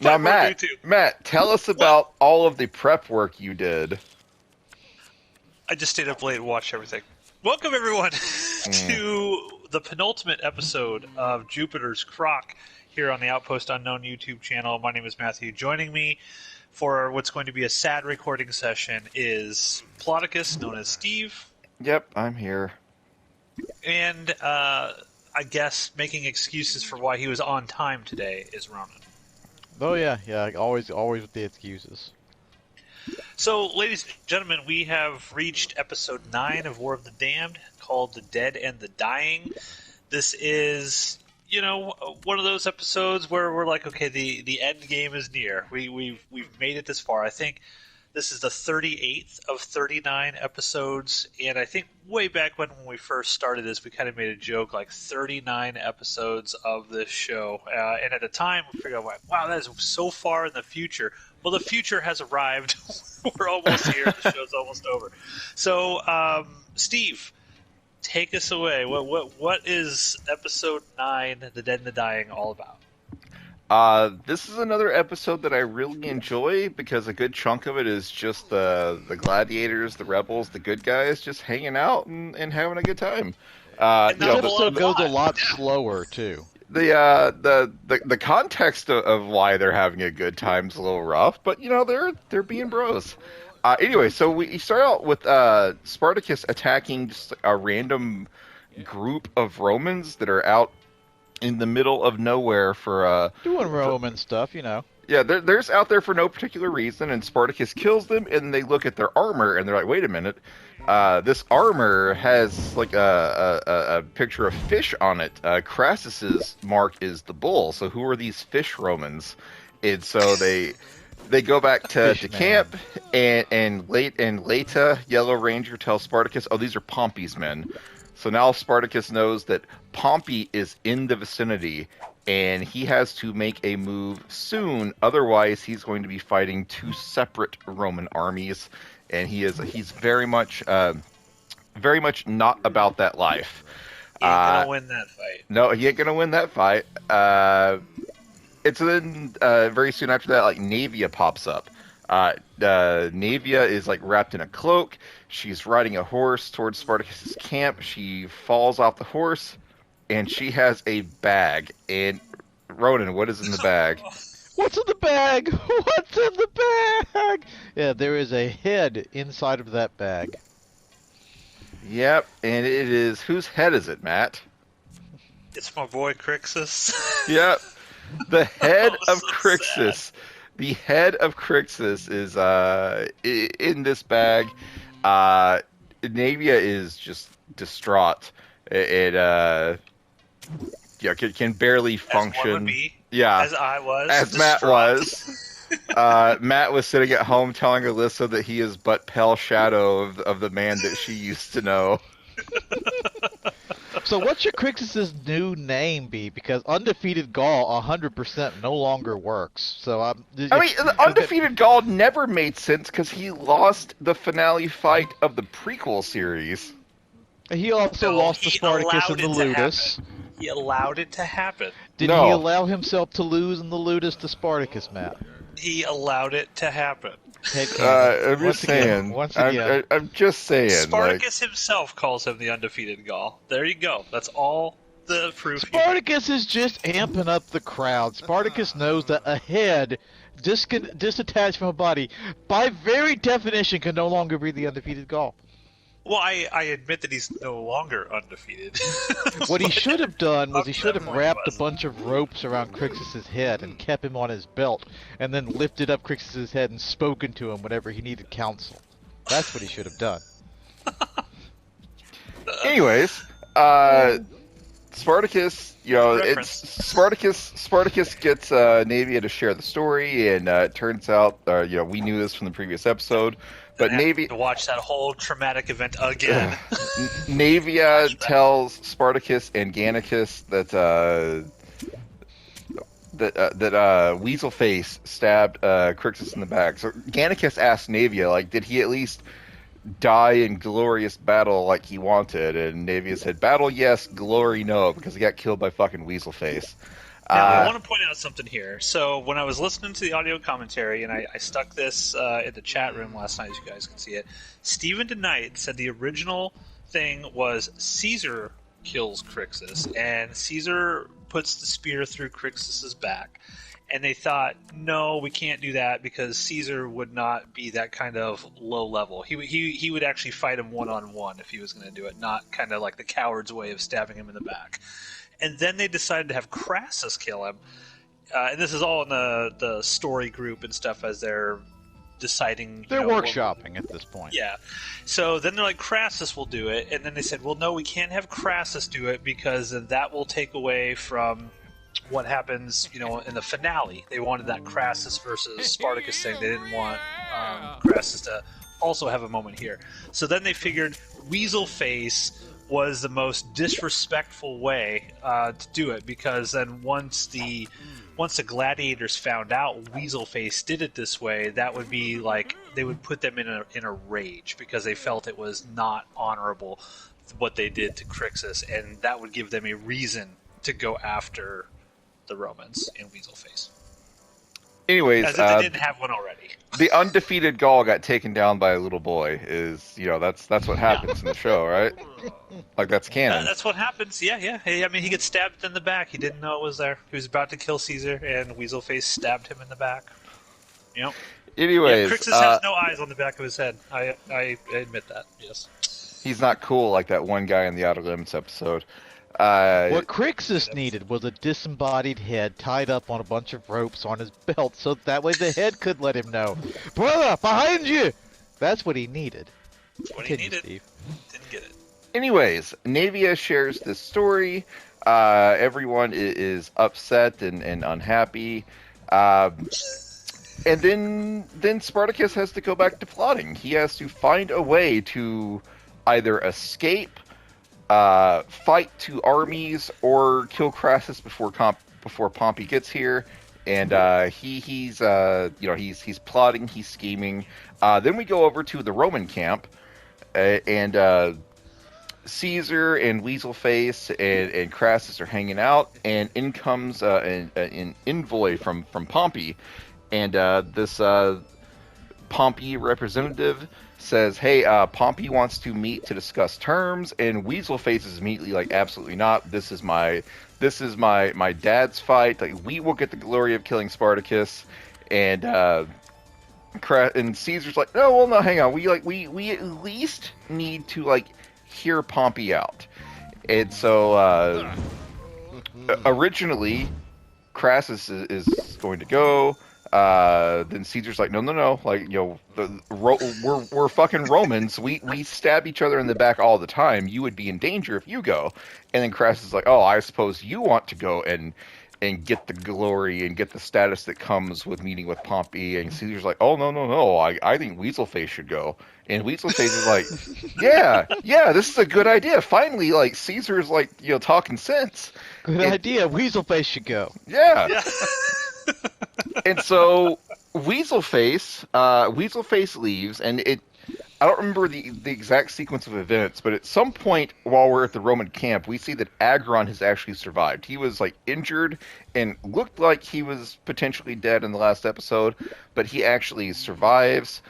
Now, more Matt, due to. Matt, tell us about all of the prep work you did. I just stayed up late and watched everything. Welcome, everyone, to the penultimate episode of Jupiter's CROCK here on the Outpost Unknown YouTube channel. My name is Matthew. Joining me for what's going to be a sad recording session is Spartacus, known as Steve. Yep, I'm here. And I guess making excuses for why he was on time today is Ronan. Oh yeah, always with the excuses. So, ladies and gentlemen, we have reached episode 9 of War of the Damned, called The Dead and the Dying. This is, one of those episodes where we're like, okay, the end game is near. We've made it this far. I think this is the 38th of 39 episodes, and I think way back when we first started this, we kind of made a joke, like 39 episodes of this show. And at the time, we figured out, wow, that is so far in the future. Well, the future has arrived. We're almost here. The show's almost over. So, Steve, take us away. What is episode 9, The Dead and the Dying, all about? This is another episode that I really enjoy because a good chunk of it is just the gladiators, the rebels, the good guys just hanging out and having a good time. And This episode goes a lot slower too. The context of why they're having a good time is a little rough, but they're being bros. Anyway, so we start out with Spartacus attacking just a random group of Romans that are out in the middle of nowhere for Doing Roman stuff, Yeah, they're just out there for no particular reason, and Spartacus kills them, and they look at their armor, and they're like, wait a minute, this armor has like a picture of fish on it. Crassus's mark is the bull, so who are these fish Romans? And so they go back to camp, and Leta, Yellow Ranger, tells Spartacus, oh, these are Pompey's men. So now Spartacus knows that Pompey is in the vicinity, and he has to make a move soon. Otherwise, he's going to be fighting two separate Roman armies, and he's very much not about that life. He ain't gonna win that fight. No, he ain't gonna win that fight. It's then very soon after that, like Naevia pops up. Naevia is like wrapped in a cloak. She's riding a horse towards Spartacus's camp. She falls off the horse, and she has a bag. And Ronan, what is in the bag? What's in the bag? What's in the bag? Yeah, there is a head inside of that bag. Yep, and it is. Whose head is it, Matt? It's my boy Crixus. Yep, the head of so Crixus. Sad. The head of Crixus is in this bag. Naevia is just distraught. It can barely function. As one would be, yeah, as I was, as distraught. Matt was. Matt was sitting at home telling Alyssa that he is but pale shadow of the man that she used to know. So what should Crixus's new name be? Because Undefeated Gaul 100% no longer works. So I mean, the Undefeated Gaul never made sense because he lost the finale fight of the prequel series. He also lost to Spartacus in the Ludus. He allowed it to happen. Did he allow himself to lose in the Ludus to Spartacus, Matt? He allowed it to happen. I'm just saying. Once again. I'm just saying. Spartacus himself calls him the Undefeated Gaul. There you go. That's all the proof. Spartacus is just amping up the crowd. Spartacus knows that a head disattached from a body, by very definition, can no longer be the Undefeated Gaul. Well, I admit that he's no longer undefeated. What he should have done was he should have wrapped a bunch of ropes around Crixus's head and kept him on his belt, and then lifted up Crixus's head and spoken to him whenever he needed counsel. That's what he should have done. Anyways, Spartacus, Spartacus gets Naevia to share the story, and it turns out, we knew this from the previous episode. But Naevia to watch that whole traumatic event again. Naevia tells Spartacus and Gannicus that Weaselface stabbed Crixus in the back. So Gannicus asked Naevia, did he at least die in glorious battle like he wanted? And Naevia said, battle yes, glory no, because he got killed by fucking Weaselface. Now, I want to point out something here. So, when I was listening to the audio commentary, and I stuck this in the chat room last night, as you guys can see it, Stephen DeKnight said the original thing was Caesar kills Crixus, and Caesar puts the spear through Crixus's back. And they thought, no, we can't do that because Caesar would not be that kind of low level. He would actually fight him one-on-one if he was going to do it, not kind of like the coward's way of stabbing him in the back. And then they decided to have Crassus kill him. And this is all in the story group and stuff as they're deciding. They're workshopping at this point. Yeah. So then they're like, Crassus will do it. And then they said, well, no, we can't have Crassus do it because that will take away from what happens, in the finale. They wanted that Crassus versus Spartacus thing. They didn't want Crassus to also have a moment here. So then they figured Weasel Face was the most disrespectful way to do it, because then once the gladiators found out Weaselface did it this way, that would be like they would put them in a rage because they felt it was not honorable what they did to Crixus, and that would give them a reason to go after the Romans and Weaselface. Anyways, as if they didn't have one already. The undefeated Gaul got taken down by a little boy. That's what happens in the show, right? Like, that's canon. That's what happens. Yeah. Hey, I mean, he gets stabbed in the back. He didn't know it was there. He was about to kill Caesar, and Weaselface stabbed him in the back. Anyways, Crixus has no eyes on the back of his head. I admit that. Yes. He's not cool like that one guy in the Outer Limits episode. What Crixus needed was a disembodied head tied up on a bunch of ropes on his belt, so that way the head could let him know, brother, behind you. That's what he needed. That's what he needed. Steve. Didn't get it. Anyways, Navia shares this story. Everyone is upset and unhappy. And then Spartacus has to go back to plotting. He has to find a way to either escape, fight two armies, or kill Crassus before Pompey gets here. And he's plotting, he's scheming. Then we go over to the Roman camp, and Caesar and Weaselface and Crassus are hanging out, and in comes an envoy from Pompey, and this Pompey representative says, hey, Pompey wants to meet to discuss terms, and Weaselface is immediately like, absolutely not. This is my dad's fight. Like, we will get the glory of killing Spartacus. And Caesar's like, no, hang on. We at least need to hear Pompey out. And so originally Crassus is going to go. Then Caesar's like, no, we're fucking Romans. We stab each other in the back all the time. You would be in danger if you go. And then Crassus is like, oh, I suppose you want to go and get the glory and get the status that comes with meeting with Pompey. And Caesar's like, oh, no, I think Weaselface should go. And Weaselface is like, yeah, this is a good idea. Finally, Caesar's talking sense. Good idea. Weaselface should go. Yeah. And so Weaselface leaves, and I don't remember the exact sequence of events, but at some point while we're at the Roman camp, we see that Agron has actually survived. He was injured and looked like he was potentially dead in the last episode, but he actually survives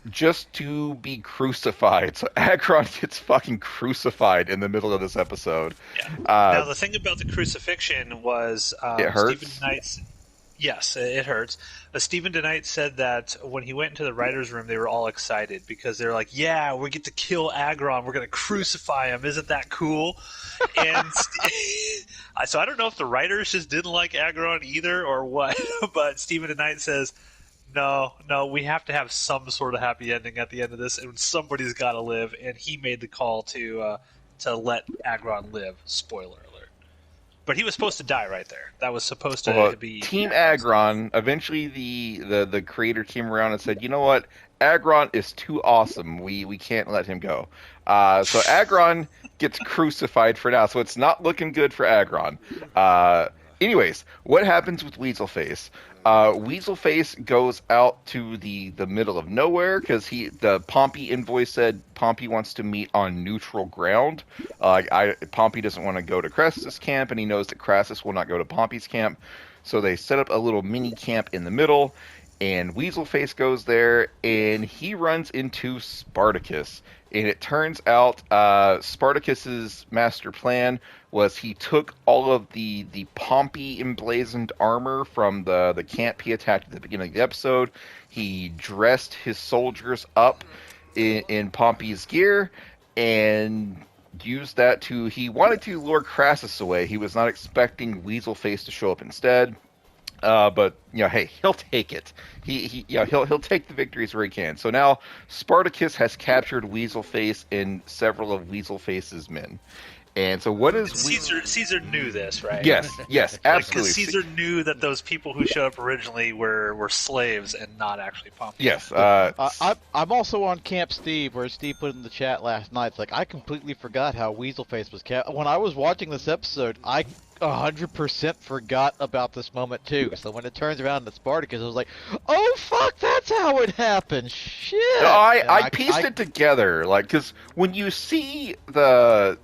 just to be crucified. So Agron gets fucking crucified in the middle of this episode. Yeah. Now the thing about the crucifixion was it hurts. Stephen Knight's. Yes, it hurts. Stephen DeKnight said that when he went into the writer's room, they were all excited because they're like, yeah, we get to kill Agron. We're going to crucify him. Isn't that cool? And so I don't know if the writers just didn't like Agron either or what, but Stephen DeKnight says, no, we have to have some sort of happy ending at the end of this, and somebody's got to live, and he made the call to let Agron live. Spoiler alert. But he was supposed to die right there. That was supposed to be... Team Agron, eventually the creator came around and said, you know what? Agron is too awesome. We can't let him go. So Agron gets crucified for now, so it's not looking good for Agron. anyways, what happens with Weaselface? Weaselface goes out to the middle of nowhere because the Pompey envoy said Pompey wants to meet on neutral ground. Pompey doesn't want to go to Crassus' camp, and he knows that Crassus will not go to Pompey's camp. So they set up a little mini camp in the middle, and Weaselface goes there, and he runs into Spartacus. And it turns out Spartacus's master plan was he took all of the Pompey emblazoned armor from the camp he attacked at the beginning of the episode. He dressed his soldiers up in Pompey's gear and used that to... He wanted to lure Crassus away. He was not expecting Weaselface to show up instead. But hey, he'll take it. He'll take the victories where he can. So now Spartacus has captured Weaselface and several of Weaselface's men. And so what is Caesar knew this, right? Yes, absolutely. Because Caesar knew that those people who showed up originally were slaves and not actually Pompey. Yes. I'm also on Camp Steve, where Steve put in the chat last night. It's like, I completely forgot how Weaselface was when I was watching this episode, I 100% forgot about this moment too. So when it turns around to Spartacus, I was like, "Oh fuck, that's how it happened." Shit. I pieced it together, because when you see the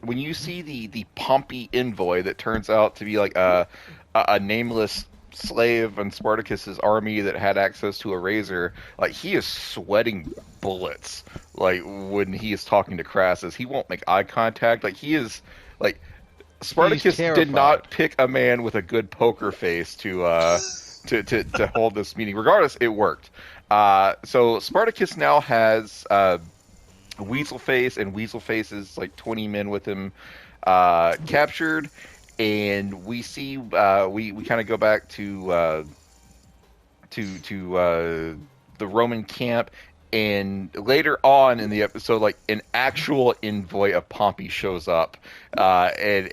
Pompey envoy that turns out to be like a nameless slave in Spartacus's army that had access to a razor, he is sweating bullets. When he is talking to Crassus, he won't make eye contact. He is Spartacus did not pick a man with a good poker face to hold this meeting. Regardless, it worked. So Spartacus now has Weaselface and Weaselface's 20 men with him captured, and we see we kind of go back to the Roman camp. And later on in the episode, an actual envoy of Pompey shows up, and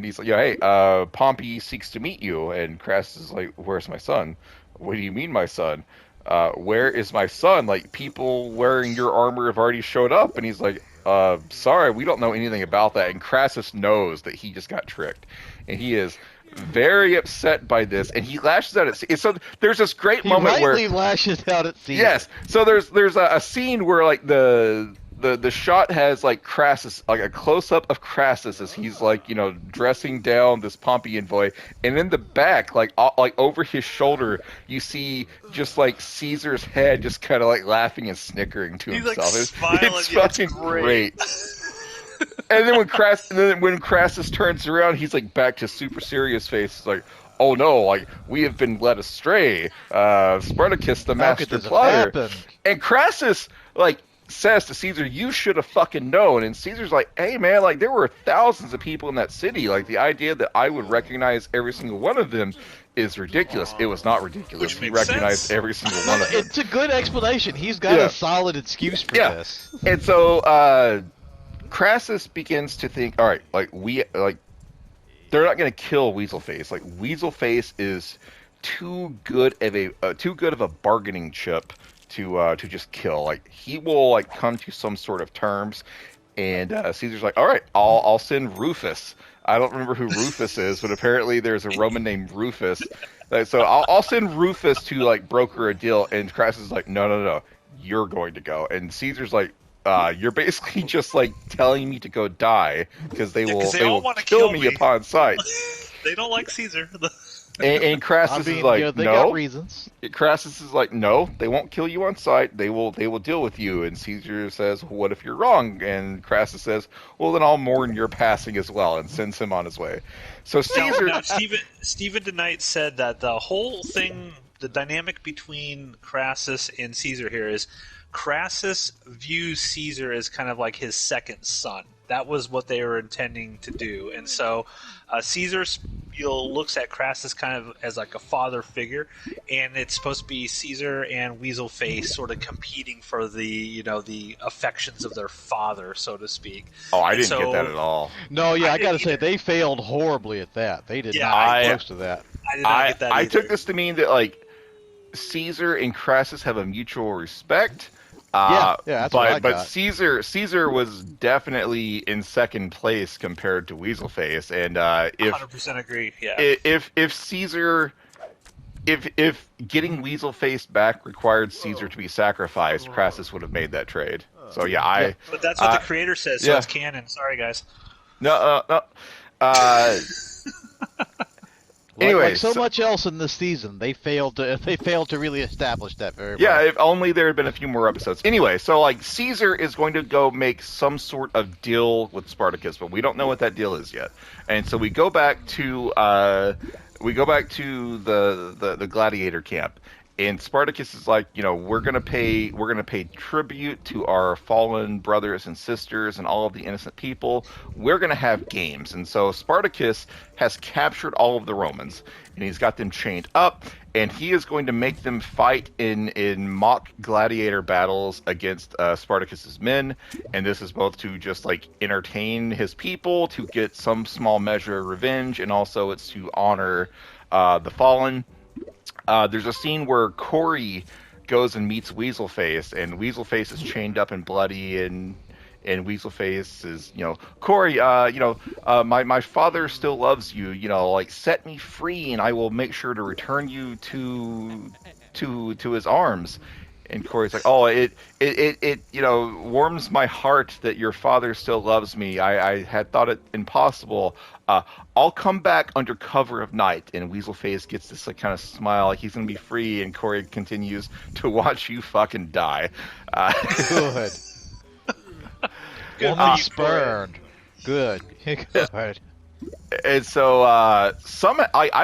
he's like, "Hey, Pompey seeks to meet you." And Crassus is like, "Where's my son?" "What do you mean, my son? Where is my son? People wearing your armor have already showed up." And he's like, "Sorry, we don't know anything about that." And Crassus knows that he just got tricked, and he is very upset by this, and he lashes out at Caesar. So there's this great moment where he lashes out at Caesar. Yes. So there's a scene where the shot has Crassus, a close up of Crassus as he's dressing down this Pompey envoy, and in the back, over his shoulder, you see just Caesar's head just kind of laughing and snickering to himself. It's fucking great. And then when Crassus turns around, he's back to super serious face. It's like, "Oh no, we have been led astray. Spartacus, the master plotter." And Crassus says to Caesar, "You should have fucking known." And Caesar's like, "Hey man, there were thousands of people in that city. The idea that I would recognize every single one of them is ridiculous." It was not ridiculous. He recognized every single one of them. It's a good explanation. He's got a solid excuse for this. And so Crassus begins to think, all right, they're not going to kill Weaselface. Weaselface is too good of a bargaining chip to just kill. He will come to some sort of terms. And Caesar's like, "All right, I'll send Rufus." I don't remember who Rufus is, but apparently there's a Roman named Rufus. So I'll send Rufus to broker a deal. And Crassus is like, no, you're going to go. And Caesar's like, "You're basically just telling me to go die because they will kill me upon sight." They don't like Caesar. And Crassus is like, they "No." got reasons. Crassus is like, "No, they won't kill you on sight. They will deal with you." And Caesar says, "Well, what if you're wrong?" And Crassus says, "Well, then I'll mourn your passing as well," and sends him on his way. So Caesar. No, Stephen DeKnight said that the whole thing, the dynamic between Crassus and Caesar here is, Crassus views Caesar as kind of like his second son. That was what they were intending to do. And so Caesar looks at Crassus kind of as a father figure, and it's supposed to be Caesar and Weaselface sort of competing for the affections of their father, so to speak. Oh, I didn't get that at all. No, I got to say, they failed horribly at that. They did not get close to that. I did not get that either. I took this to mean that Caesar and Crassus have a mutual respect, Yeah, that's what I but got. Caesar was definitely in second place compared to Weaselface, and if 100% agree. Yeah. if Caesar if getting Weaselface back required Caesar to be sacrificed, Crassus would have made that trade. So yeah, Yeah. But that's what the creator says, so yeah. it's canon. Sorry, guys. No, no. Uh, Like anyways, so much else in this season, they failed to really establish that very yeah, well. if only there had been a few more episodes. Anyway, so like Caesar is going to go make some sort of deal with Spartacus, but we don't know what that deal is yet. And so we go back to the gladiator camp. And Spartacus is like, we're gonna pay tribute to our fallen brothers and sisters and all of the innocent people. We're gonna have games, and so Spartacus has captured all of the Romans, and he's got them chained up, and he is going to make them fight in mock gladiator battles against Spartacus's men. And this is both to just like entertain his people, to get some small measure of revenge, and also it's to honor the fallen. There's a scene where Corey goes and meets Weaselface, and Weaselface is chained up and bloody, and Weaselface is, Corey, my father still loves you, like set me free, and I will make sure to return you to his arms. And Corey's like, oh, it warms my heart that your father still loves me. I had thought it impossible. I'll come back under cover of night. And Weaselface gets this like kind of smile, like he's gonna be free. And Corey continues to watch you fucking die. Good. Good Woman for you, spurned. Good. Good. And so I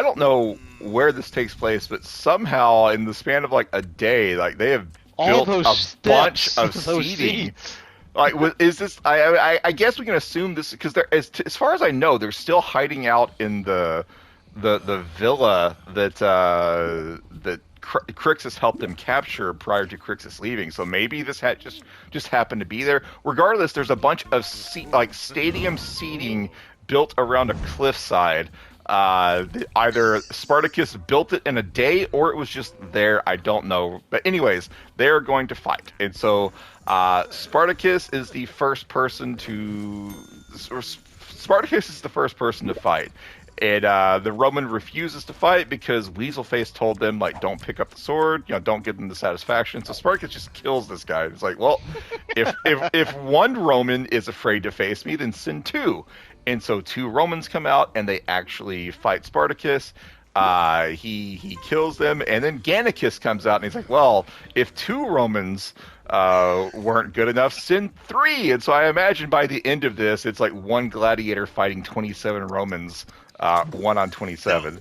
don't know where this takes place, but somehow in the span of like a day, like they have All built those a bunch steps, of those seating. seats. Like, is this? I guess we can assume this because as far as I know, they're still hiding out in the villa that Crixus helped them capture prior to Crixus leaving. So maybe this had just happened to be there. Regardless, there's a bunch of stadium seating built around a cliffside. Either Spartacus built it in a day or it was just there. I don't know. But anyways, they're going to fight. And so Spartacus is the first person to fight. And the Roman refuses to fight because Weaselface told them, like, don't pick up the sword, don't give them the satisfaction. So Spartacus just kills this guy. It's like, well, if one Roman is afraid to face me, then send two. And so two Romans come out and they actually fight Spartacus. He kills them, and then Gannicus comes out and he's like, well, if two Romans weren't good enough, send three. And so I imagine by the end of this, it's like one gladiator fighting 27 Romans, 1 on 27.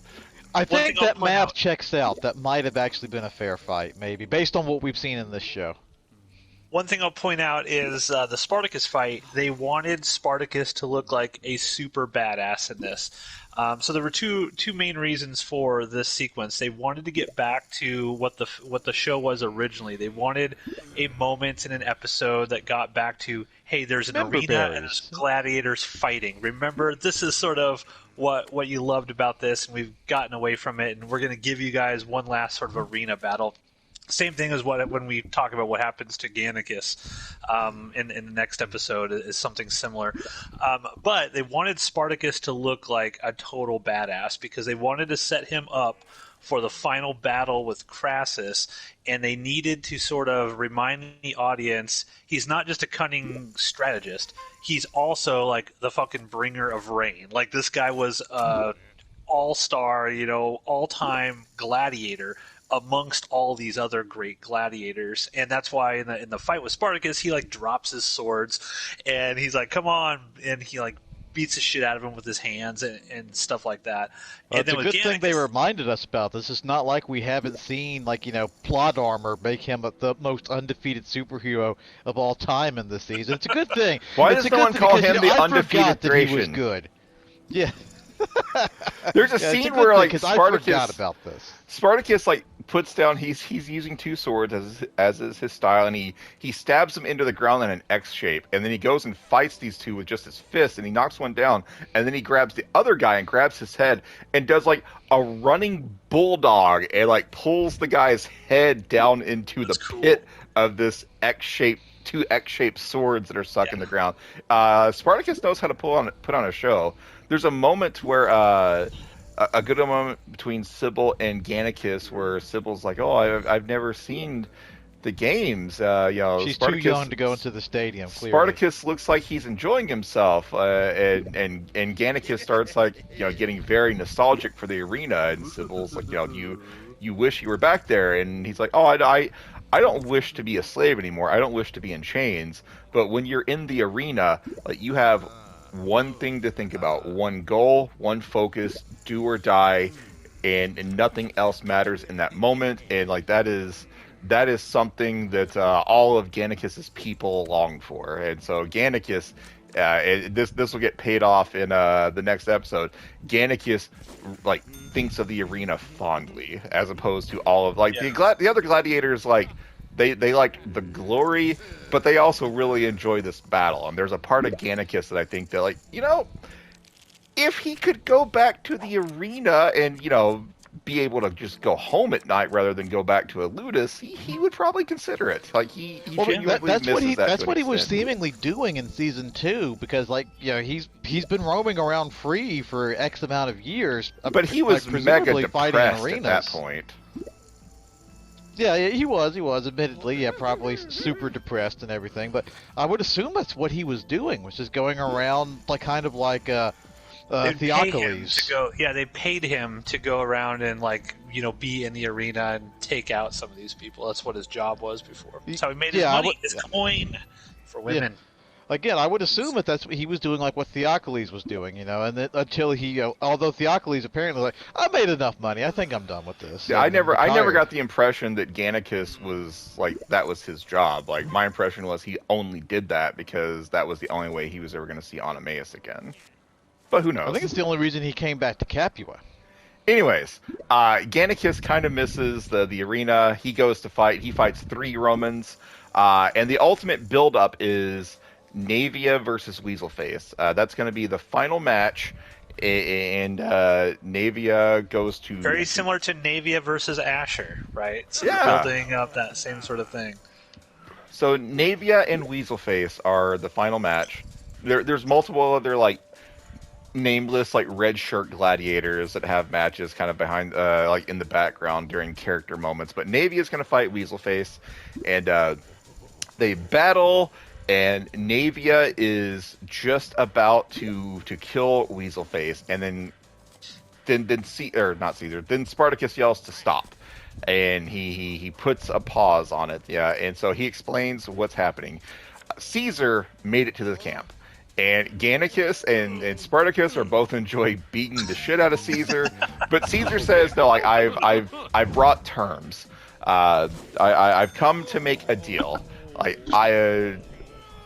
I One think thing I'll that point math out- checks out. That might have actually been a fair fight, maybe, based on what we've seen in this show. One thing I'll point out is the Spartacus fight. They wanted Spartacus to look like a super badass in this. So there were two main reasons for this sequence. They wanted to get back to what the show was originally. They wanted a moment in an episode that got back to, hey, there's an Member arena and berries. there's gladiators fighting. Remember, this is sort of what you loved about this, and we've gotten away from it, and we're going to give you guys one last sort of arena battle. Same thing as when we talk about what happens to Gannicus in the next episode is something similar. But they wanted Spartacus to look like a total badass because they wanted to set him up for the final battle with Crassus, and they needed to sort of remind the audience he's not just a cunning strategist. He's also like the fucking bringer of rain. Like this guy was all-star, all-time gladiator amongst all these other great gladiators, and that's why in the fight with Spartacus, he like drops his swords, and he's like, "Come on!" and he like beats the shit out of him with his hands and stuff like that. Well, And it's then a with good thing they Gannicus- reminded us about this. It's not like we haven't seen, plot armor make him the most undefeated superhero of all time in this season. It's a good thing. Why It's does a no good one thing call because, him the I undefeated forgot that he was Thracian? good. Yeah. There's a Yeah, it's scene a good where thing, like 'cause I forgot Spartacus about this. Puts down he's using two swords as is his style, and he stabs them into the ground in an X shape, and then he goes and fights these two with just his fist, and he knocks one down, and then he grabs the other guy and grabs his head and does like a running bulldog and like pulls the guy's head down into That's the cool. pit of this two X-shaped swords that are stuck in the ground. Spartacus knows how to put on a show. There's a moment where a good moment between Sybil and Gannicus where Sybil's like, "Oh, I've never seen the games." She's Spartacus, too young to go into the stadium. Clearly. Spartacus looks like he's enjoying himself, and Gannicus starts getting very nostalgic for the arena, and Sybil's like, you wish you were back there, and he's like, "Oh, I don't wish to be a slave anymore. I don't wish to be in chains. But when you're in the arena, like, you have one thing to think about, one goal, one focus, do or die, and nothing else matters in that moment. And like that is something that all of Gannicus's people long for. And so Gannicus, this will get paid off in the next episode. Gannicus thinks of the arena fondly, as opposed to all of the other gladiators. They like the glory, but they also really enjoy this battle. And there's a part of Gannicus that I think that if he could go back to the arena and be able to just go home at night rather than go back to Eludis, he would probably consider it. He that's what he was seemingly doing in season 2, because he's been roaming around free for X amount of years. But he was mega depressed at that point. Yeah, he was admittedly, probably super depressed and everything. But I would assume that's what he was doing, was just going around Theocles. They paid him to go around and be in the arena and take out some of these people. That's what his job was before. That's how he made his money, his coin for women. Yeah. Again, I would assume that's what he was doing, like what Theocles was doing, and then until he, although Theocles apparently I made enough money, I think I'm done with this. Yeah, I never got the impression that Gannicus was that was his job. My impression was he only did that because that was the only way he was ever going to see Oenomaus again. But who knows? I think it's the only reason he came back to Capua. Anyways, Gannicus kind of misses the arena. He goes to fight. He fights 3 Romans, and the ultimate build-up is Naevia versus Weaselface. That's going to be the final match, and Naevia goes to... Very similar to Naevia versus Asher, right? So building up that same sort of thing. So Naevia and Weaselface are the final match. There's multiple other, nameless, red shirt gladiators that have matches kind of behind, in the background during character moments. But Naevia is going to fight Weaselface, and they battle... And Naevia is just about to kill Weaselface, and then Spartacus yells to stop, and he puts a pause on it. Yeah, and so he explains what's happening. Caesar made it to the camp, and Gannicus and Spartacus are both enjoy beating the shit out of Caesar, but Caesar says, "No, I've brought terms. I've come to make a deal.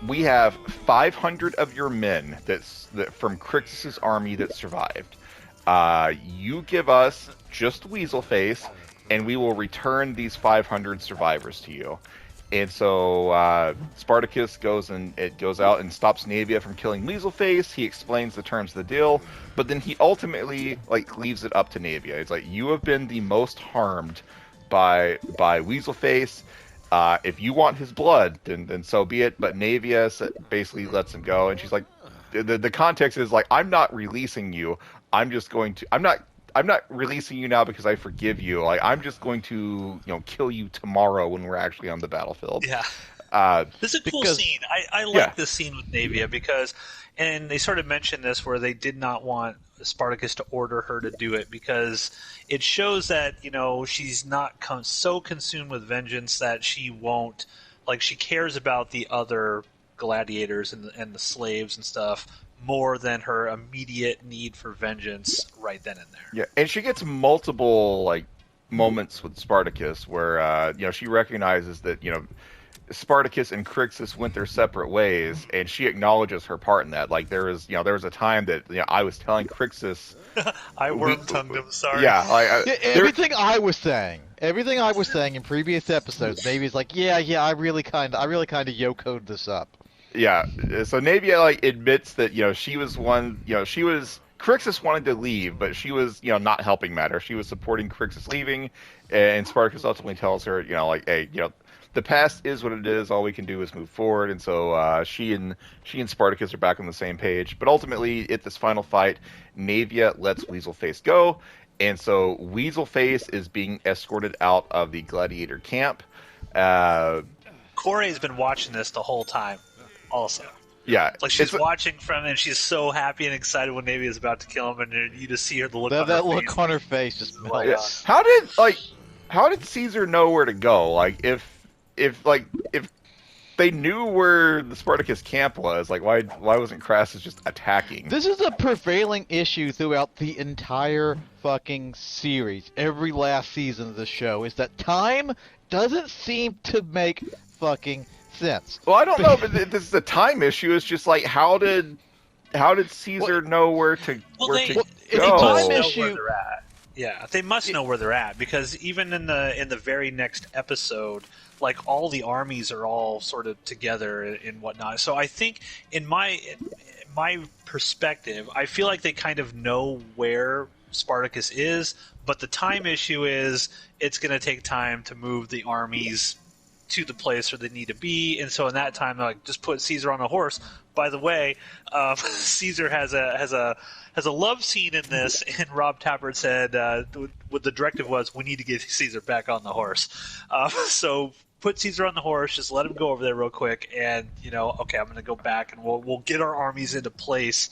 We have 500 of your men that from Crixus's army that survived. You give us just Weaselface, and we will return these 500 survivors to you." And so Spartacus goes out and stops Naevia from killing Weaselface. He explains the terms of the deal, but then he ultimately leaves it up to Naevia. It's you have been the most harmed by Weaselface. If you want his blood, then so be it. But Naevia basically lets him go, and she's like, the context is I'm not releasing you. I'm not releasing you now because I forgive you. I'm just going to kill you tomorrow when we're actually on the battlefield. Yeah. This is a cool scene. I like this scene with Naevia because, and they sort of mentioned this where they did not want Spartacus to order her to do it because it shows that she's not so consumed with vengeance that she won't she cares about the other gladiators and the slaves and stuff more than her immediate need for vengeance right then and there. Yeah, and she gets multiple moments with Spartacus where she recognizes that Spartacus and Crixus went their separate ways, and she acknowledges her part in that. There was a time that I was telling Crixus, I worm-tongued him. Sorry. Yeah, everything I was saying in previous episodes. Naevia's I really kind of Yoko'd this up. Yeah, so Naevia admits that she was one. Crixus wanted to leave, but she was not helping matters. She was supporting Crixus leaving, and Spartacus ultimately tells her hey, the past is what it is. All we can do is move forward. And so she and Spartacus are back on the same page. But ultimately, at this final fight, Navia lets Weaselface go. And so Weaselface is being escorted out of the gladiator camp. Corey's been watching this the whole time also. Yeah. Like she's watching from and she's so happy and excited when Navy is about to kill him, and you just see her the look on her that face. look on her face just melts. Yeah. How did Caesar know where to go? Like if they knew where the Spartacus camp was, like why wasn't Crassus just attacking? This is a prevailing issue throughout the entire fucking series. Every last season of the show is that time doesn't seem to make fucking sense. Well, I don't know, but this is a time issue. It's just like how did Caesar know where to go? They must know where they're at. Yeah, they must know where they're at because even in the very next episode, like all the armies are all sort of together and whatnot. So I think in my perspective, I feel like they kind of know where Spartacus is, but the time issue is it's going to take time to move the armies to the place where they need to be, and so in that time, like just put Caesar on a horse. By the way, Caesar has a love scene in this, and Rob Tapert said what the directive was, we need to get Caesar back on the horse. So put Caesar on the horse, just let him go over there real quick, and okay, I'm going to go back, and we'll get our armies into place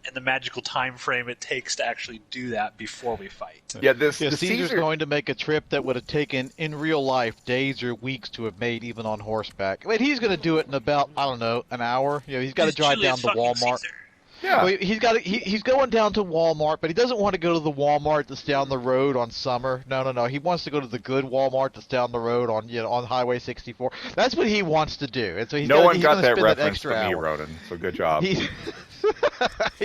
in the magical time frame it takes to actually do that before we fight. Yeah, Caesar's going to make a trip that would have taken in real life days or weeks to have made, even on horseback. I mean, he's going to do it in about an hour. He's got to drive down to Walmart. Caesar. Yeah, well, he's going down to Walmart, but he doesn't want to go to the Walmart that's down the road on Summer. No. He wants to go to the good Walmart that's down the road on on Highway 64. That's what he wants to do. And so he's one got that reference from me, Ronan. So good job. He's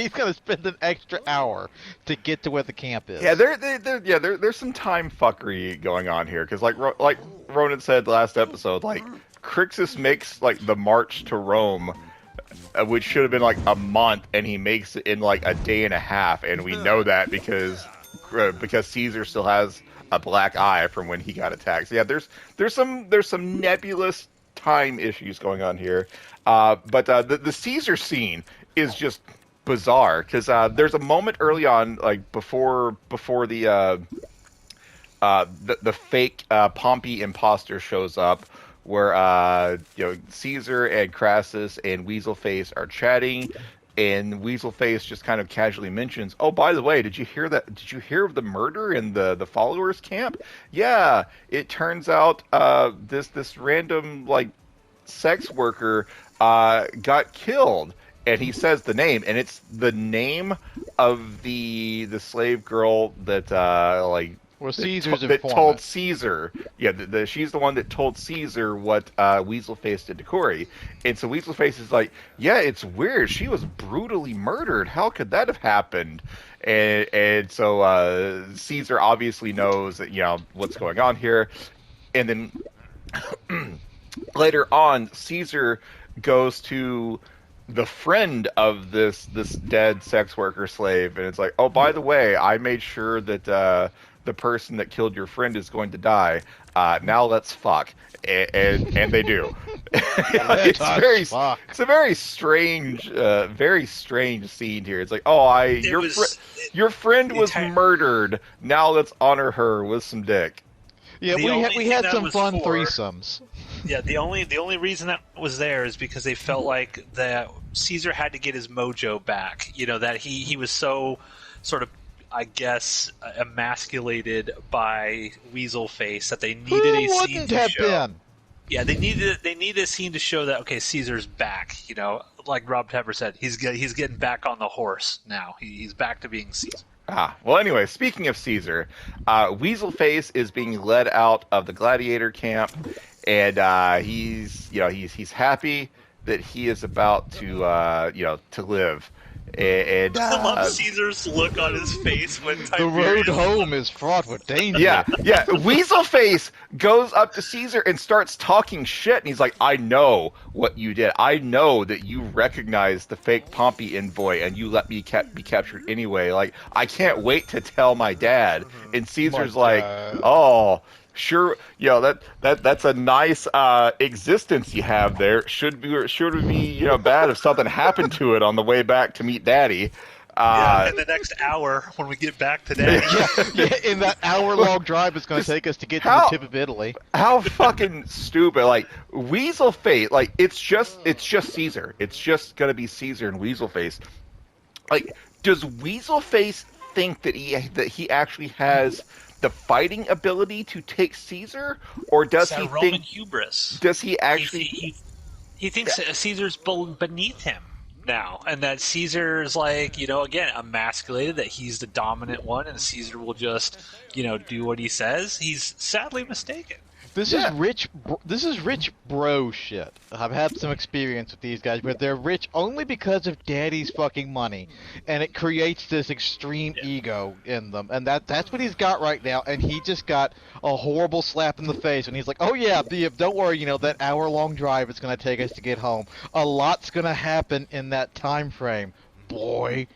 going to spend an extra hour to get to where the camp is. Yeah, there's some time fuckery going on here because like Ronan said last episode, like Crixus makes like the march to Rome, which should have been like a month, and he makes it in like a day and a half, and we know that because Caesar still has a black eye from when he got attacked. So yeah, there's some nebulous time issues going on here, but the Caesar scene is just bizarre because there's a moment early on, like before the fake Pompey imposter shows up, where Caesar and Crassus and Weaselface are chatting, and Weaselface just kind of casually mentions, "Oh, by the way, did you hear that? Did you hear of the murder in the followers camp? Yeah, it turns out this random like sex worker got killed." And he says the name, and it's the name of the slave girl that Caesar's that told Caesar. Yeah, she's the one that told Caesar what Weaselface did to Corey. And so Weaselface is like, yeah, it's weird. She was brutally murdered. How could that have happened? And so Caesar obviously knows that what's going on here. And then later on, Caesar goes to the friend of this dead sex worker slave, and it's like, oh, by the way, I made sure that the person that killed your friend is going to die. Now let's fuck, and they do. It's a very strange scene here. It's like, oh, your friend was murdered. Now let's honor her with some dick. Yeah, we had some fun threesomes. Yeah, the only reason that was there is because they felt like that Caesar had to get his mojo back. That he was so sort of, I guess, emasculated by Weaselface that they needed a scene to show. Yeah, they needed a scene to show that Caesar's back. Like Rob Tepper said, he's getting back on the horse now. He's back to being Caesar. Well, anyway, speaking of Caesar, Weaselface is being led out of the gladiator camp, and he's happy that he is about to live. And I love Caesar's look on his face when the road home is fraught with danger. Yeah. Weaselface goes up to Caesar and starts talking shit, and he's like, I know what you did. I know that you recognized the fake Pompey envoy, and you let me be captured anyway. Like, I can't wait to tell my dad. And Caesar's like, oh, Sure, that's a nice existence you have there. Should be bad if something happened to it on the way back to meet Daddy. Yeah, in the next hour when we get back to Daddy. Yeah, in that hour-long drive it's going to take us to get to the tip of Italy. How fucking stupid! Like Weaselface, like it's just Caesar. It's just gonna be Caesar and Weaselface. Like, does Weaselface think that he actually has the fighting ability to take Caesar, or does he Roman think hubris? Does he actually? He thinks Caesar's beneath him now, and that Caesar's like, again, emasculated, that he's the dominant one, and Caesar will just, do what he says. He's sadly mistaken. This is rich. This is rich bro shit. I've had some experience with these guys, but they're rich only because of Daddy's fucking money, and it creates this extreme ego in them, and that's what he's got right now. And he just got a horrible slap in the face, and he's like, "Oh yeah, don't worry, that hour-long drive it's gonna take us to get home. A lot's gonna happen in that time frame." Boy.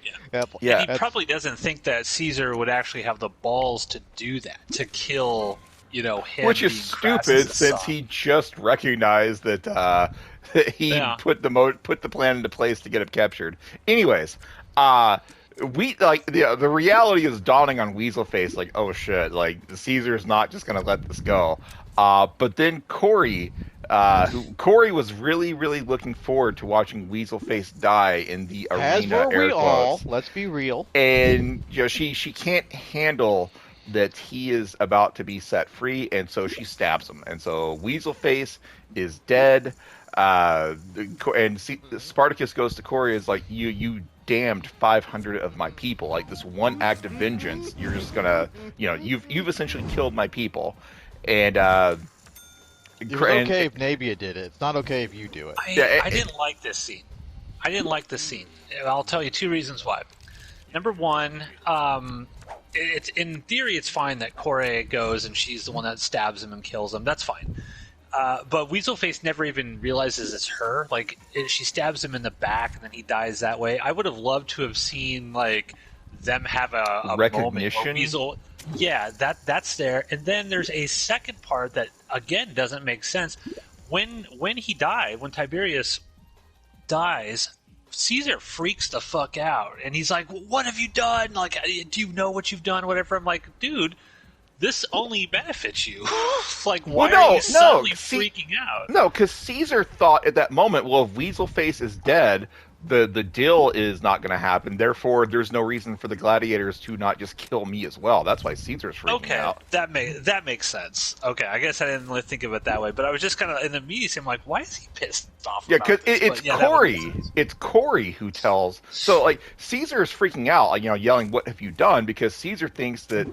Yeah. And he probably doesn't think that Caesar would actually have the balls to do that, to kill, him. Which is stupid, since he just recognized that he put the plan into place to get him captured. Anyways, the reality is dawning on Weaselface, like, oh shit, like Caesar's not just gonna let this go. But then Corey was really, really looking forward to watching Weaselface die in the arena. As were we all. Let's be real. And she can't handle that he is about to be set free, and so she stabs him. And so Weaselface is dead. And Spartacus goes to Corey, is like, you damned 500 of my people. Like, this one act of vengeance, you're just gonna, you've essentially killed my people. And it's okay if Nabia did it. It's not okay if you do it. I didn't like this scene. I'll tell you 2 reasons why. Number one, it's in theory it's fine that Corey goes and she's the one that stabs him and kills him. That's fine. But Weaselface never even realizes it's her. Like, she stabs him in the back and then he dies that way. I would have loved to have seen, like, them have a recognition. Moment where Weasel, yeah, that's there. And then there's a second part that again doesn't make sense. When Tiberius dies, Caesar freaks the fuck out, and he's like, "What have you done? Like, do you know what you've done? Whatever." I'm like, dude, this only benefits you. Like, why are you suddenly freaking out? No, because Caesar thought at that moment, well, if Weaselface is dead, the deal is not going to happen. Therefore, there's no reason for the gladiators to not just kill me as well. That's why Caesar's freaking out. That makes sense. Okay, I guess I didn't really think of it that way, but I was just kind of in the immediate. I'm like, why is he pissed off? Yeah, because it's Corey. It's Corey who tells. So, like, Caesar is freaking out, like, yelling, "What have you done?" Because Caesar thinks that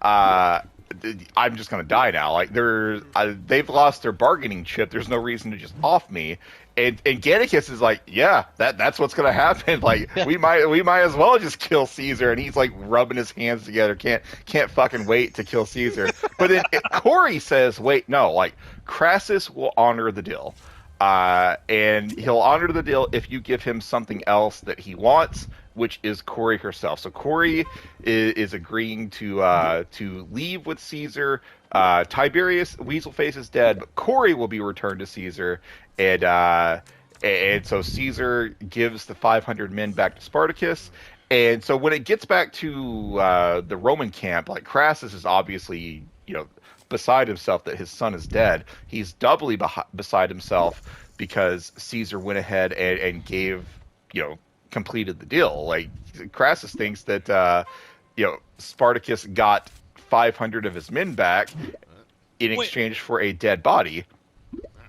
I'm just going to die now. Like, they've lost their bargaining chip. There's no reason to just off me. And Gannicus is like, yeah, that's what's gonna happen. Like, we might as well just kill Caesar. And he's like rubbing his hands together, can't fucking wait to kill Caesar. But then Corey says, wait, no, like, Crassus will honor the deal, and he'll honor the deal if you give him something else that he wants, which is Corey herself. So Corey is agreeing to leave with Caesar. Tiberius Weaselface is dead, but Corey will be returned to Caesar. And so Caesar gives the 500 men back to Spartacus. And so when it gets back to the Roman camp, like, Crassus is obviously, beside himself that his son is dead. He's doubly beside himself because Caesar went ahead and gave, completed the deal. Like, Crassus thinks that, Spartacus got 500 of his men back in exchange for a dead body.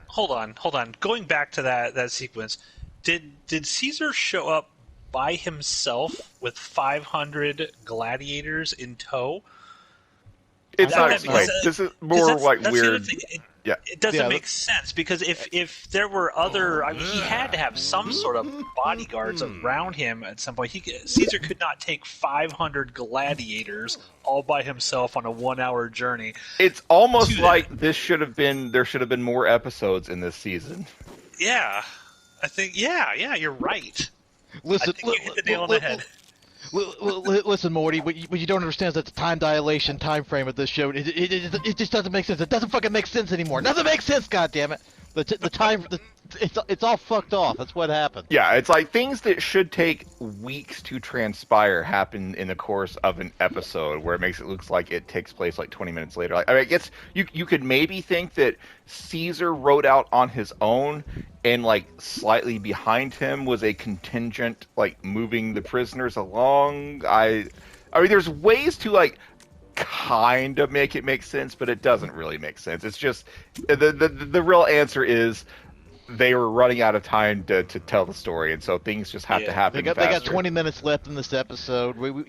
Hold on. Going back to that sequence, did Caesar show up by himself with 500 gladiators in tow? It's not explained. This is more like weird. It doesn't make sense, because if there were other, he had to have some sort of bodyguards around him at some point. Caesar could not take 500 gladiators all by himself on a 1-hour journey. It's almost like there should have been more episodes in this season. Yeah, I think you're right. Listen, I think you hit the nail on the head. Listen, Morty, what you don't understand is that the time dilation time frame of this show, it just doesn't make sense. It doesn't fucking make sense anymore. Nothing makes sense, goddammit. The time, it's all fucked off. That's what happened. Yeah, it's like things that should take weeks to transpire happen in the course of an episode, where it makes it look like it takes place like 20 minutes later. Like, I mean, I guess you could maybe think that Caesar wrote out on his own, and like slightly behind him was a contingent like moving the prisoners along. I mean, there's ways to like kind of make it make sense, but it doesn't really make sense. It's just the real answer is they were running out of time to tell the story, and so things just have to happen. They got 20 minutes left in this episode. We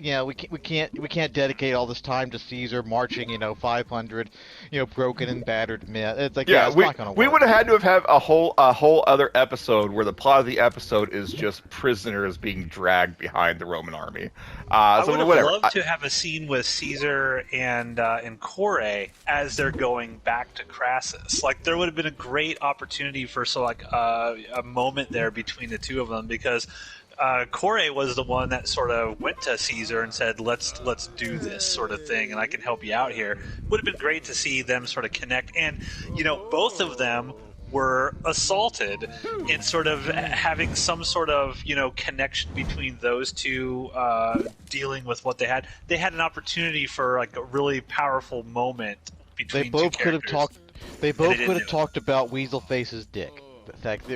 can't dedicate all this time to Caesar marching 500 broken and battered men. It's like it's not gonna work. We would have had to have a whole other episode where the plot of the episode is just prisoners being dragged behind the Roman army. I would have loved to have a scene with Caesar and Corey as they're going back to Crassus. Like, there would have been a great opportunity for a moment there between the two of them, because Corey was the one that sort of went to Caesar and said, let's do this sort of thing, and I can help you out here. Would have been great to see them sort of connect, and both of them were assaulted, and sort of having some sort of connection between those two, dealing with what they had. They had an opportunity for like a really powerful moment between They both two could have characters. talked. They both could have talked about Weaselface's dick. In fact,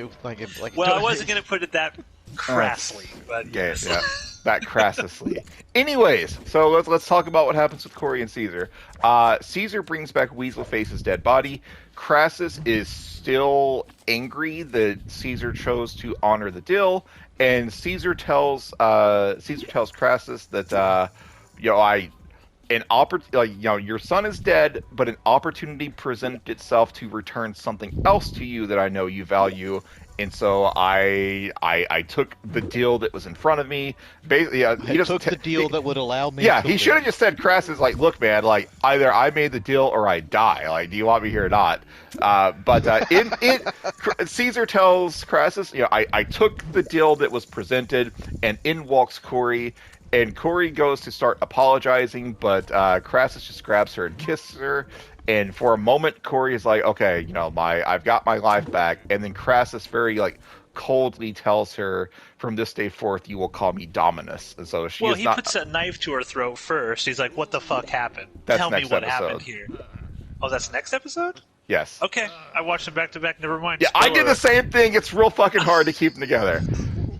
well, I wasn't going to put it that crassly, but yeah, yes. yeah, that crassusly. Anyways, so let's talk about what happens with Corey and Caesar. Caesar brings back Weaselface's dead body. Crassus is still angry that Caesar chose to honor the deal, and Caesar tells Crassus that your son is dead, but an opportunity presented itself to return something else to you that I know you value, and so I took the deal that was in front of me. Basically, he took the deal that would allow me. Yeah, to he live. should have just said, Crassus, like, look, man, like, either I made the deal or I die. Like, do you want me here or not? Caesar tells Crassus, I took the deal that was presented, and in walks Corey. And Corey goes to start apologizing, but Crassus just grabs her and kisses her. And for a moment, Corey is like, okay, I've got my life back. And then Crassus very coldly tells her, from this day forth, you will call me Dominus. And so he puts a knife to her throat first. He's like, what the fuck happened? That's Tell me next what episode. happened here. Oh, that's next episode? Yes. Okay, I watched them back to back. Never mind. Yeah, I did the same thing. It's real fucking hard to keep them together.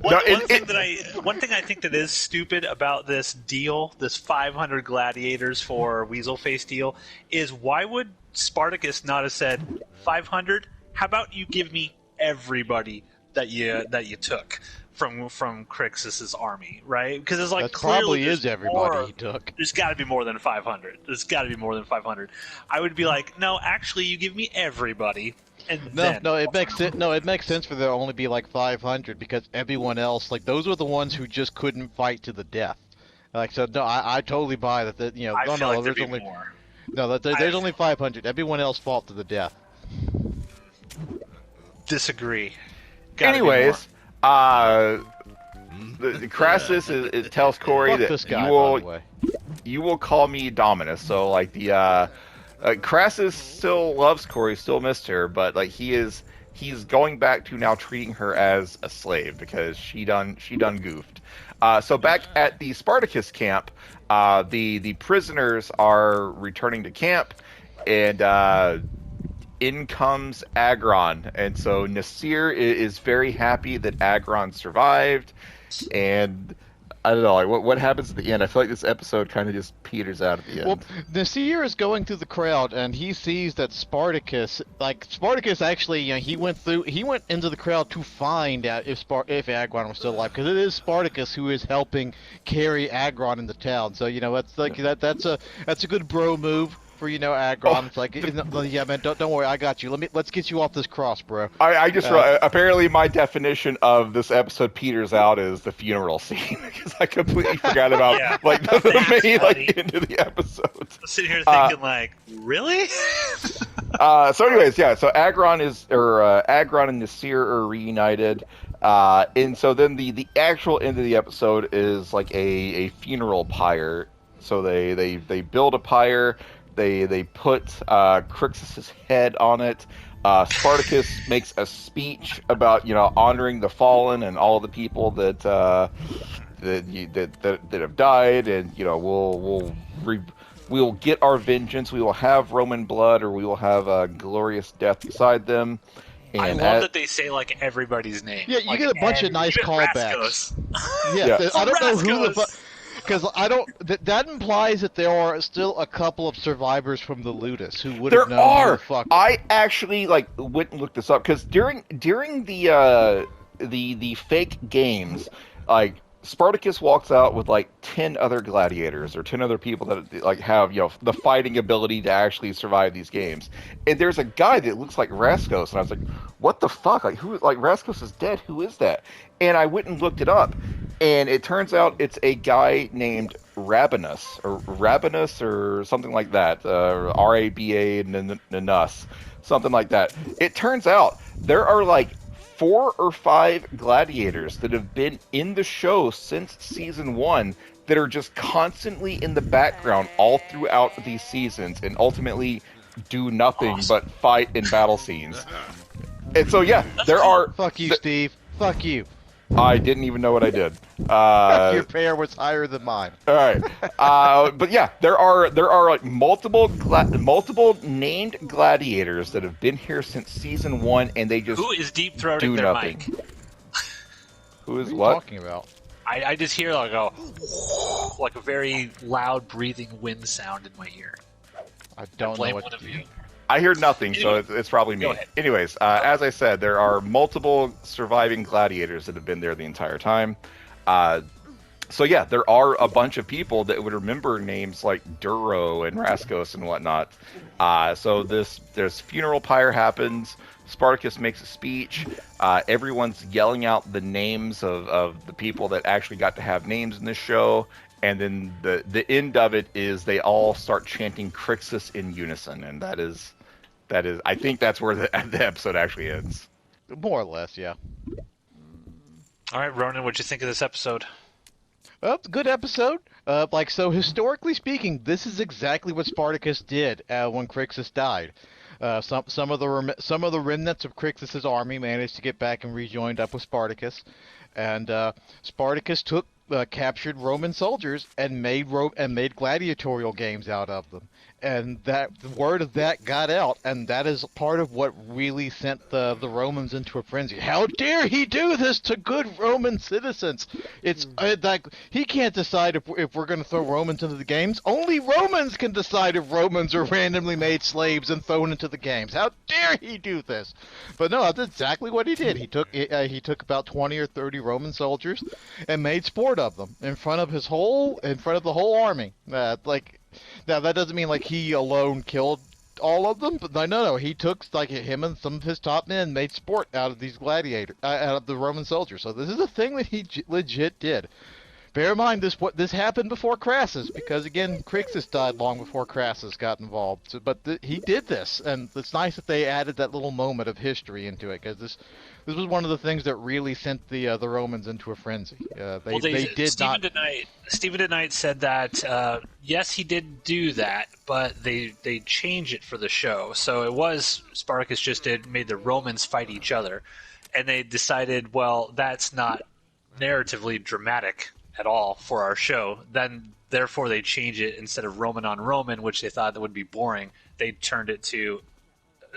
One thing I think that is stupid about this deal, this 500 gladiators for Weaselface deal, is why would Spartacus not have said 500? How about you give me everybody that you took from Crixus's army, right? Because it's like that clearly probably is everybody he took. There's got to be more than 500. There's got to be more than 500. I would be like, no, actually, you give me everybody. It makes sense for there to only be like 500 because everyone else, like those were the ones who just couldn't fight to the death. Like so, no, I totally buy that. There's only more. There's only 500. Everyone else fought to the death. Disagree. Anyways, Crassus tells Corey that you will call me Dominus. So like Crassus still loves Corey, still missed her, but like he's going back to now treating her as a slave because she done goofed. So back at the Spartacus camp, the prisoners are returning to camp, and in comes Agron, and so Nasir is very happy that Agron survived, and I don't know, like what happens at the end? I feel like this episode kind of just peters out at the end. Well, Nasir is going through the crowd, and he sees that Spartacus actually, he went into the crowd to find out if Agron was still alive, because it is Spartacus who is helping carry Agron into town. So that's a good bro move for Agron. It's like, yeah, man, don't worry, I got you. Let's get you off this cross, bro. I just apparently my definition of this episode peters out is the funeral scene because I completely forgot about the main end of the episode. I'm sitting here thinking really? So anyways, yeah. So Agron and Nasir are reunited. And so then the actual end of the episode is like a funeral pyre. So they build a pyre. They put Crixus's head on it. Spartacus makes a speech about honoring the fallen and all the people that have died, and we will get our vengeance. We will have Roman blood, or we will have a glorious death beside them. I And love that they say like everybody's name. Yeah, you like, get a bunch of nice even callbacks. Rascos. Yeah, I don't know who the Rascos! because I don't. That implies that there are still a couple of survivors from the Ludus who would there have known who are. the fuck. I actually went and looked this up because during the fake games, like Spartacus walks out with like 10 other gladiators or 10 other people that like have the fighting ability to actually survive these games. And there's a guy that looks like Rascos, and I was like, what the fuck? Like who? Like Rascos is dead. Who is that? And I went and looked it up, and it turns out it's a guy named Rabanus or something like that. Raba Nanus, something like that. It turns out there are like 4 or 5 gladiators that have been in the show since season 1 that are just constantly in the background all throughout these seasons and ultimately do nothing but fight in battle scenes. And so yeah, there are. Fuck you, Steve. Fuck you. I didn't even know what I did. Your pair was higher than mine. All right, but yeah, there are like multiple named gladiators that have been here since season 1, and they just Who is deep throating do their nothing. mic? Who is What are you what? talking about? I just hear like a very loud breathing wind sound in my ear. I don't know Blame what one to of do. you. I hear nothing, so it's probably me. Go ahead. Anyways, as I said, there are multiple surviving gladiators that have been there the entire time. So yeah, there are a bunch of people that would remember names like Duro and Rascos and whatnot. So this funeral pyre happens. Spartacus makes a speech. Everyone's yelling out the names of the people that actually got to have names in this show. And then the end of it is they all start chanting Crixus in unison, and that is I think that's where the episode actually ends. More or less, yeah. All right, Ronan, what'd you think of this episode? Well, it's a good episode. So historically speaking, this is exactly what Spartacus did when Crixus died. Some of the remnants of Crixus's army managed to get back and rejoined up with Spartacus, and Spartacus captured Roman soldiers and made gladiatorial games out of them. And the word of that got out, and that is part of what really sent the Romans into a frenzy. How dare he do this to good Roman citizens? It's like he can't decide if we're going to throw Romans into the games. Only Romans can decide if Romans are randomly made slaves and thrown into the games. How dare he do this? But no, that's exactly what he did. He took about 20 or 30 Roman soldiers and made sport of them in front of the whole army. Now that doesn't mean like he alone killed all of them, but no, he took like him and some of his top men made sport out of these out of the Roman soldiers. So this is a thing that he legit did. Bear in mind this happened before Crassus, because again Crixus died long before Crassus got involved. So, but he did this, and it's nice that they added that little moment of history into it, because this was one of the things that really sent the Romans into a frenzy. Stephen DeKnight said that yes, he did do that, but they changed it for the show. So it was Spartacus just made the Romans fight each other, and they decided, well, that's not narratively dramatic at all for our show. Then therefore they changed it, instead of Roman on Roman, which they thought that would be boring, they turned it to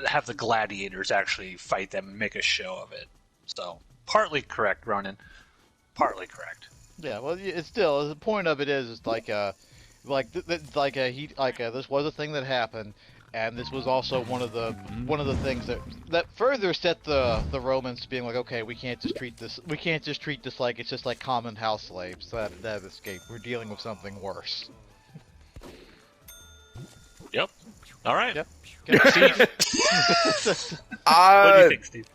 have the gladiators actually fight them and make a show of it. So partly correct, Ronan. Partly correct. Yeah, well, it's still the point of it is this was a thing that happened, and this was also one of the things that further set the Romans to being like, okay, we can't just treat this like it's just like common house slaves that escape. We're dealing with something worse. Yep. All right. Yep. Steve. What do you think, Steve?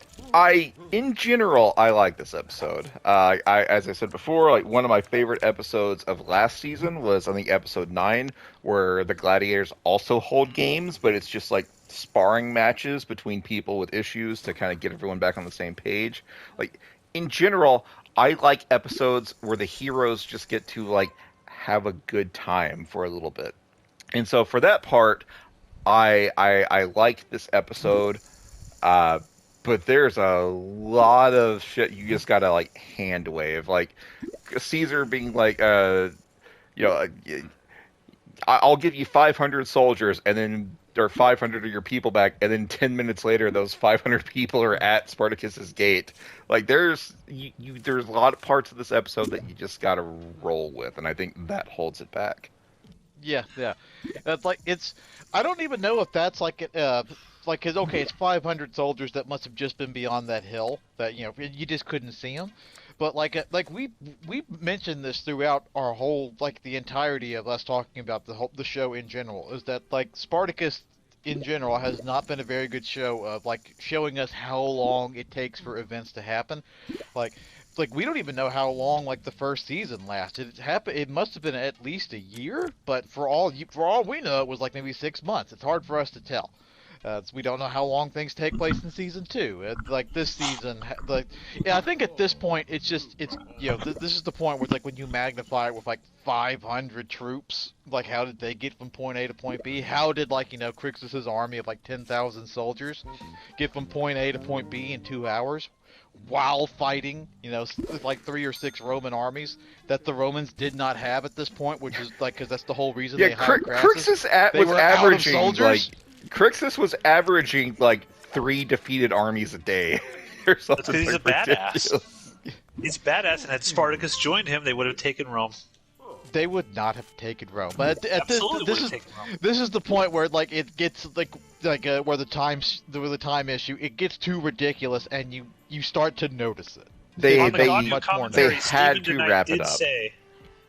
In general, I like this episode. As I said before, like one of my favorite episodes of last season was, I think, episode 9, where the gladiators also hold games, but it's just like sparring matches between people with issues to kind of get everyone back on the same page. Like, in general, I like episodes where the heroes just get to like have a good time for a little bit. And so for that part, I like this episode. Uh, but there's a lot of shit you just gotta like hand wave, like Caesar being like, you know, I'll give you 500 soldiers, and then or 500 of your people back, and then 10 minutes later, those 500 people are at Spartacus's gate. Like there's a lot of parts of this episode that you just gotta roll with, and I think that holds it back. Yeah, yeah. That's like it's. I don't even know if that's like, cause okay, it's 500 soldiers that must have just been beyond that hill that you just couldn't see them. But like we mentioned this throughout our whole like the entirety of us talking about the show in general is that like Spartacus in general has not been a very good show of like showing us how long it takes for events to happen. Like like we don't even know how long like the first season lasted. It must have been at least a year, but for all we know, it was like maybe 6 months. It's hard for us to tell. We don't know how long things take place in season two. Like this season, like yeah, I think at this point it's this is the point where it's like when you magnify it with like 500 troops, like how did they get from point A to point B? How did like Crixus's army of like 10,000 soldiers get from point A to point B in 2 hours? While fighting, like 3 or 6 Roman armies that the Romans did not have at this point, which is like because that's the whole reason they hired Crassus. Crixus was averaging like Crixus was averaging like 3 defeated armies a day or something. That's because he's a badass. He's badass, and had Spartacus joined him, they would have taken Rome. They would not have taken Rome, but this is the point where like it gets where the time issue it gets too ridiculous, and you start to notice it. They had to wrap it up.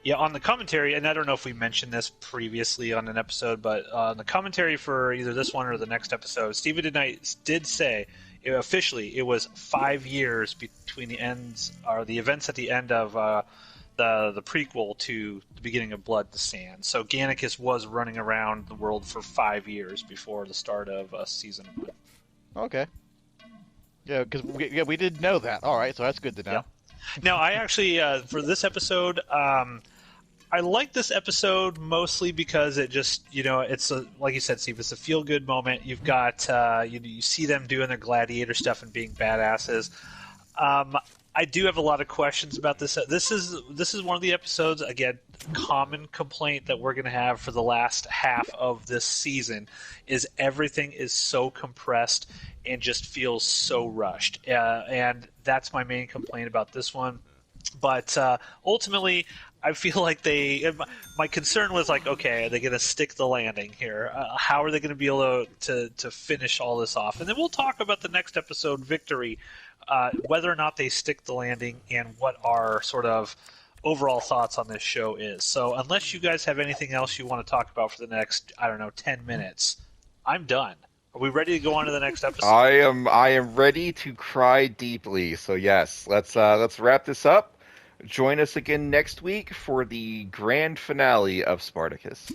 Yeah, on the commentary, and I don't know if we mentioned this previously on an episode, but on the commentary for either this one or the next episode, Stephen DeKnight did say officially it was 5 years between the events at the end of the prequel to the beginning of Blood to Sand. So Gannicus was running around the world for 5 years before the start of season 1. Okay. Yeah, because we didn't know that. All right, so that's good to know. Yeah. Now, I actually, for this episode, I like this episode mostly because it just, it's like you said, Steve, it's a feel-good moment. You've got, you see them doing their gladiator stuff and being badasses. I do have a lot of questions about this. This is one of the episodes, again, common complaint that we're going to have for the last half of this season is everything is so compressed and just feels so rushed. And that's my main complaint about this one. But ultimately, I feel like my concern was like, okay, are they going to stick the landing here? How are they going to be able to finish all this off? And then we'll talk about the next episode, Victory, whether or not they stick the landing and what our sort of overall thoughts on this show is. So unless you guys have anything else you want to talk about for the next, 10 minutes, I'm done. Are we ready to go on to the next episode? I am ready to cry deeply. So yes, let's wrap this up. Join us again next week for the grand finale of Spartacus.